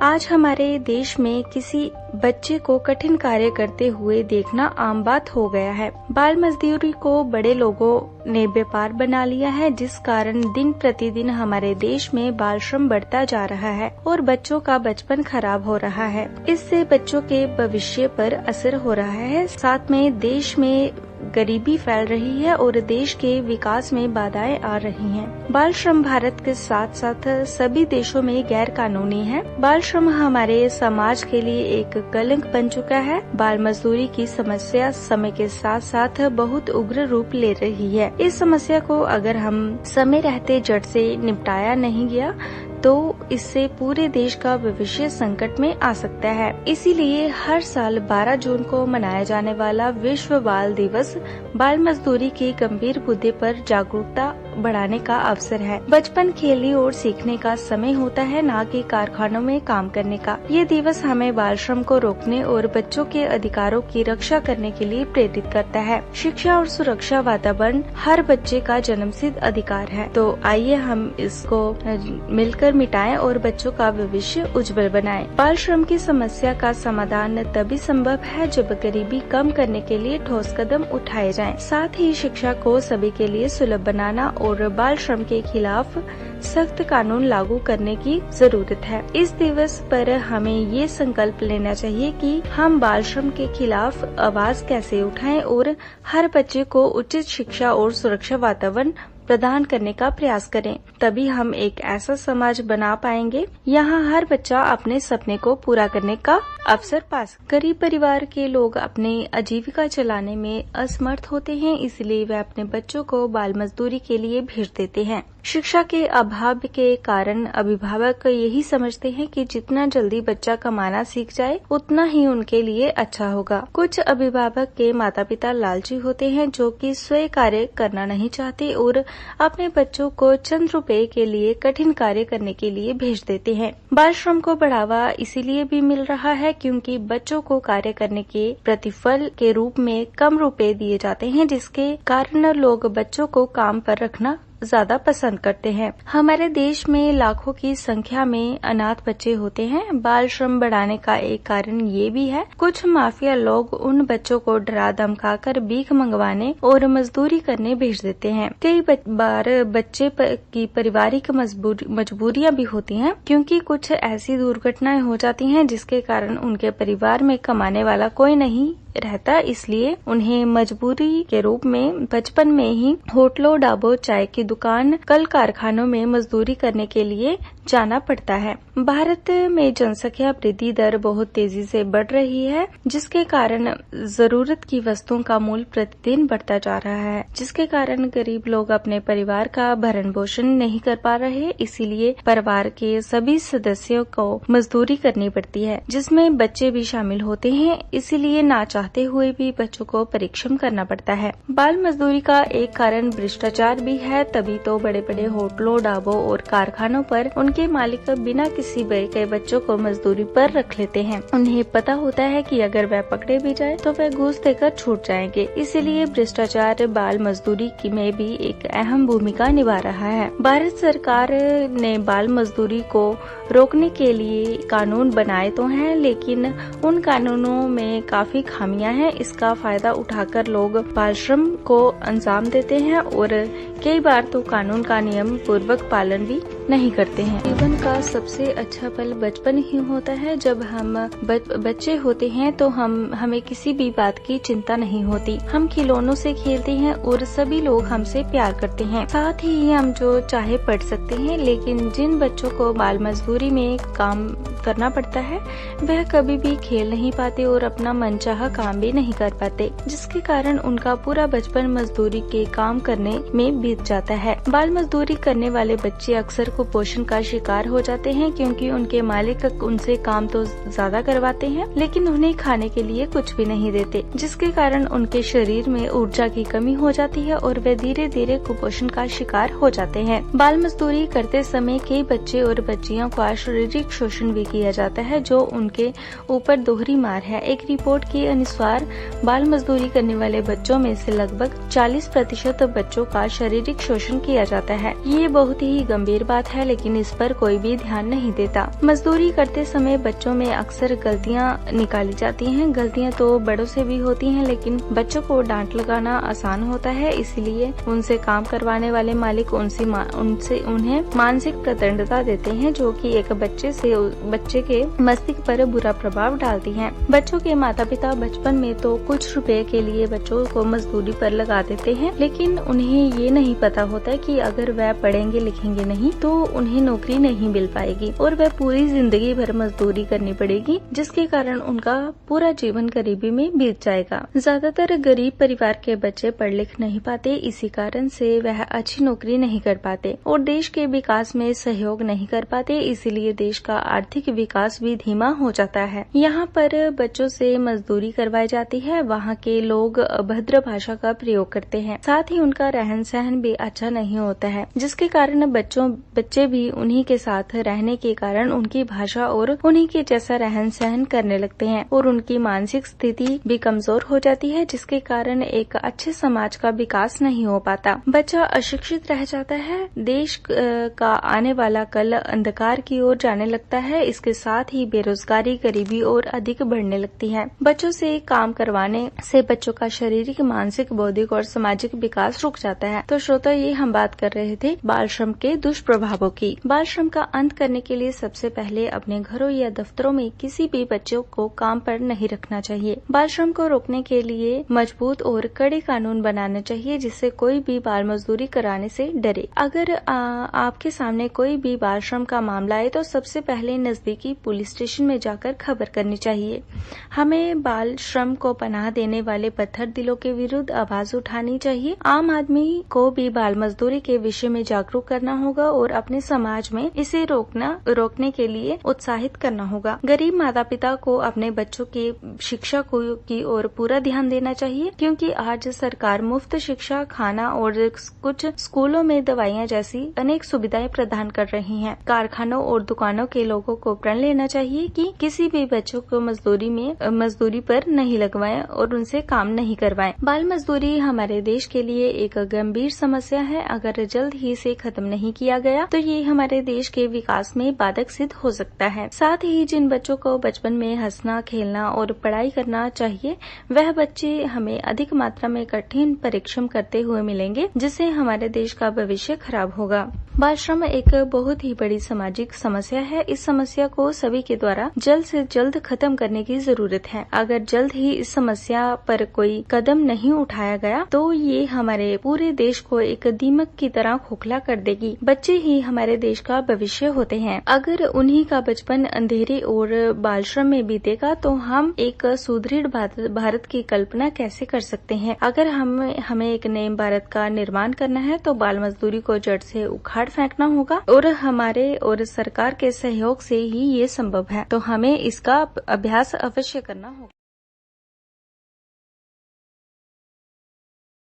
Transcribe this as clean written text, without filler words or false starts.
आज हमारे देश में किसी बच्चे को कठिन कार्य करते हुए देखना आम बात हो गया है। बाल मजदूरी को बड़े लोगों ने व्यापार बना लिया है, जिस कारण दिन प्रतिदिन हमारे देश में बाल श्रम बढ़ता जा रहा है और बच्चों का बचपन खराब हो रहा है। इससे बच्चों के भविष्य पर असर हो रहा है, साथ में देश में गरीबी फैल रही है और देश के विकास में बाधाएं आ रही हैं। बाल श्रम भारत के साथ साथ सभी देशों में गैर कानूनी है। बाल श्रम हमारे समाज के लिए एक कलंक बन चुका है। बाल मजदूरी की समस्या समय के साथ साथ बहुत उग्र रूप ले रही है। इस समस्या को अगर हम समय रहते जड़ से निपटाया नहीं गया तो इससे पूरे देश का भविष्य संकट में आ सकता है। इसीलिए हर साल 12 जून को मनाया जाने वाला विश्व बाल दिवस बाल मजदूरी के गंभीर मुद्दे पर जागरूकता बढ़ाने का अवसर है। बचपन खेलने और सीखने का समय होता है, न कि कारखानों में काम करने का। ये दिवस हमें बाल श्रम को रोकने और बच्चों के अधिकारों की रक्षा करने के लिए प्रेरित करता है। शिक्षा और सुरक्षा वातावरण हर बच्चे का जन्मसिद्ध अधिकार है। तो आइए हम इसको मिलकर मिटाएं और बच्चों का भविष्य उज्जवल बनाएं। बाल श्रम की समस्या का समाधान तभी संभव है जब गरीबी कम करने के लिए ठोस कदम उठाए जाएं। साथ ही शिक्षा को सभी के लिए सुलभ बनाना और बाल श्रम के खिलाफ सख्त कानून लागू करने की जरूरत है। इस दिवस पर हमें ये संकल्प लेना चाहिए कि हम बाल श्रम के खिलाफ आवाज कैसे उठाएं और हर बच्चे को उचित शिक्षा और सुरक्षा वातावरण प्रदान करने का प्रयास करें। तभी हम एक ऐसा समाज बना पाएंगे यहाँ हर बच्चा अपने सपने को पूरा करने का अवसर पा सके। गरीब परिवार के लोग अपने आजीविका चलाने में असमर्थ होते हैं, इसलिए वे अपने बच्चों को बाल मजदूरी के लिए भेज देते हैं। शिक्षा के अभाव के कारण अभिभावक यही समझते हैं कि जितना जल्दी बच्चा कमाना सीख जाए उतना ही उनके लिए अच्छा होगा। कुछ अभिभावक के माता पिता लालची होते हैं, जो कि स्वयं कार्य करना नहीं चाहते और अपने बच्चों को चंद रुपए के लिए कठिन कार्य करने के लिए भेज देते हैं। बाल श्रम को बढ़ावा इसीलिए भी मिल रहा है क्योंकि बच्चों को कार्य करने के प्रतिफल के रूप में कम रुपए दिए जाते हैं, जिसके कारण लोग बच्चों को काम पर रखना ज्यादा पसंद करते हैं। हमारे देश में लाखों की संख्या में अनाथ बच्चे होते हैं। बाल श्रम बढ़ाने का एक कारण ये भी है, कुछ माफिया लोग उन बच्चों को डरा धमकाकर भीख मंगवाने और मजदूरी करने भेज देते हैं। कई बार बच्चे की पारिवारिक मजबूरियां भी होती हैं, क्योंकि कुछ ऐसी दुर्घटनाएं हो जाती हैं जिसके कारण उनके परिवार में कमाने वाला कोई नहीं रहता, इसलिए उन्हें मजबूरी के रूप में बचपन में ही होटलों, ढाबों, चाय की दुकान, कल कारखानों में मजदूरी करने के लिए जाना पड़ता है। भारत में जनसंख्या वृद्धि दर बहुत तेजी से बढ़ रही है, जिसके कारण जरूरत की वस्तुओं का मूल्य प्रतिदिन बढ़ता जा रहा है, जिसके कारण गरीब लोग अपने परिवार का भरण पोषण नहीं कर पा रहे। इसीलिए परिवार के सभी सदस्यों को मजदूरी करनी पड़ती है, जिसमें बच्चे भी शामिल होते हैं। इसीलिए ना चाहते हुए भी बच्चों को परिश्रम करना पड़ता है। बाल मजदूरी का एक कारण भ्रष्टाचार भी है, तभी तो बड़े बड़े होटलों, ढाबों और कारखानों पर उनके मालिक बिना किसी भय के बच्चों को मजदूरी पर रख लेते हैं। उन्हें पता होता है कि अगर वह पकड़े भी जाए तो वह घूस देकर छूट जाएंगे। इसीलिए भ्रष्टाचार बाल मजदूरी में भी एक अहम भूमिका निभा रहा है। भारत सरकार ने बाल मजदूरी को रोकने के लिए कानून बनाए तो हैं, लेकिन उन कानूनों में काफी खामियां हैं। इसका फायदा उठाकर लोग बाल श्रम को अंजाम देते हैं और कई बार तो कानून का नियम पूर्वक पालन भी नहीं करते हैं। जीवन का सबसे अच्छा पल बचपन ही होता है। जब हम बच्चे होते हैं तो हमें किसी भी बात की चिंता नहीं होती। हम खिलौनों से खेलते हैं और सभी लोग हमसे प्यार करते हैं। साथ ही हम जो चाहे पढ़ सकते हैं, लेकिन जिन बच्चों को बाल मजदूरी में काम करना पड़ता है वह कभी भी खेल नहीं पाते और अपना मनचाहा काम भी नहीं कर पाते, जिसके कारण उनका पूरा बचपन मजदूरी के काम करने में बीत जाता है। बाल मजदूरी करने वाले बच्चे अक्सर कुपोषण का शिकार हो जाते हैं, क्योंकि उनके मालिक उनसे काम तो ज्यादा करवाते हैं लेकिन उन्हें खाने के लिए कुछ भी नहीं देते, जिसके कारण उनके शरीर में ऊर्जा की कमी हो जाती है और वे धीरे धीरे कुपोषण का शिकार हो जाते हैं। बाल मजदूरी करते समय कई बच्चे और बच्चियों का शारीरिक शोषण भी किया जाता है, जो उनके ऊपर दोहरी मार है। एक रिपोर्ट के अनुसार बाल मजदूरी करने वाले बच्चों में से लगभग 40% बच्चों का शारीरिक शोषण किया जाता है। ये बहुत ही गंभीर बात बात है, लेकिन इस पर कोई भी ध्यान नहीं देता। मजदूरी करते समय बच्चों में अक्सर गलतियां निकाली जाती हैं। गलतियां तो बड़ों से भी होती हैं, लेकिन बच्चों को डांट लगाना आसान होता है, इसीलिए उनसे काम करवाने वाले मालिक उनसे उन्हें मानसिक प्रताड़ना देते हैं, जो कि एक बच्चे के मस्तिष्क पर बुरा प्रभाव डालती है। बच्चों के माता पिता बचपन में तो कुछ रुपए के लिए बच्चों को मजदूरी पर लगा देते हैं, लेकिन उन्हें ये नहीं पता होता कि अगर वह पढ़ेंगे लिखेंगे नहीं तो उन्हें नौकरी नहीं मिल पाएगी और वह पूरी जिंदगी भर मजदूरी करनी पड़ेगी, जिसके कारण उनका पूरा जीवन गरीबी में बीत जाएगा। ज्यादातर गरीब परिवार के बच्चे पढ़ लिख नहीं पाते, इसी कारण से वह अच्छी नौकरी नहीं कर पाते और देश के विकास में सहयोग नहीं कर पाते, इसीलिए देश का आर्थिक विकास भी धीमा हो जाता है। यहाँ पर बच्चों से मजदूरी करवाई जाती है, वहाँ के लोग अभद्र भाषा का प्रयोग करते हैं, साथ ही उनका रहन सहन भी अच्छा नहीं होता है, जिसके कारण बच्चे भी उन्हीं के साथ रहने के कारण उनकी भाषा और उन्हीं के जैसा रहन सहन करने लगते हैं और उनकी मानसिक स्थिति भी कमजोर हो जाती है, जिसके कारण एक अच्छे समाज का विकास नहीं हो पाता। बच्चा अशिक्षित रह जाता है, देश का आने वाला कल अंधकार की ओर जाने लगता है। इसके साथ ही बेरोजगारी, गरीबी और अधिक बढ़ने लगती है। बच्चों से काम करवाने से बच्चों का शारीरिक, मानसिक, बौद्धिक और सामाजिक विकास रुक जाता है। तो श्रोता, ये हम बात कर रहे थे बाल श्रम के दुष्प्रभावों की। बाल श्रम का अंत करने के लिए सबसे पहले अपने घरों या दफ्तरों में किसी भी बच्चों को काम पर नहीं रखना चाहिए। बाल श्रम को रोकने के लिए मजबूत और कड़े कानून बनाने चाहिए, जिससे कोई भी बाल मजदूरी कराने से डरे। अगर आपके सामने कोई भी बाल श्रम का मामला आए तो सबसे पहले नजदीकी पुलिस स्टेशन में जाकर खबर करनी चाहिए। हमें बाल श्रम को पनाह देने वाले पत्थर दिलों के विरुद्ध आवाज उठानी चाहिए। आम आदमी को भी बाल मजदूरी के विषय में जागरूक करना होगा और अपने समाज में इसे रोकने के लिए उत्साहित करना होगा। गरीब माता पिता को अपने बच्चों की शिक्षा की ओर पूरा ध्यान देना चाहिए, क्योंकि आज सरकार मुफ्त शिक्षा, खाना और कुछ स्कूलों में दवाइयाँ जैसी अनेक सुविधाएं प्रदान कर रही हैं। कारखानों और दुकानों के लोगों को प्रण लेना चाहिए कि किसी भी बच्चों को मजदूरी पर नहीं लगवाएं और उनसे काम नहीं करवाएं। बाल मजदूरी हमारे देश के लिए एक गंभीर समस्या है। अगर जल्द ही इसे खत्म नहीं किया गया तो ये हमारे देश के विकास में बाधक सिद्ध हो सकता है। साथ ही जिन बच्चों को बचपन में हंसना, खेलना और पढ़ाई करना चाहिए, वह बच्चे हमें अधिक मात्रा में कठिन परिश्रम करते हुए मिलेंगे, जिससे हमारे देश का भविष्य खराब होगा। बाल श्रम एक बहुत ही बड़ी सामाजिक समस्या है। इस समस्या को सभी के द्वारा जल्द से जल्द खत्म करने की जरूरत है। अगर जल्द ही इस समस्या पर कोई कदम नहीं उठाया गया तो ये हमारे पूरे देश को एक दीमक की तरह खोखला कर देगी। बच्चे ही हमारे देश का भविष्य होते हैं। अगर उन्हीं का बचपन अंधेरे और बाल श्रम में बीतेगा तो हम एक सुदृढ़ भारत की कल्पना कैसे कर सकते हैं। अगर हमें एक नए भारत का निर्माण करना है तो बाल मजदूरी को जड़ से उखाड़ फेंकना होगा और हमारे और सरकार के सहयोग से ही ये संभव है। तो हमें इसका अभ्यास अवश्य करना होगा।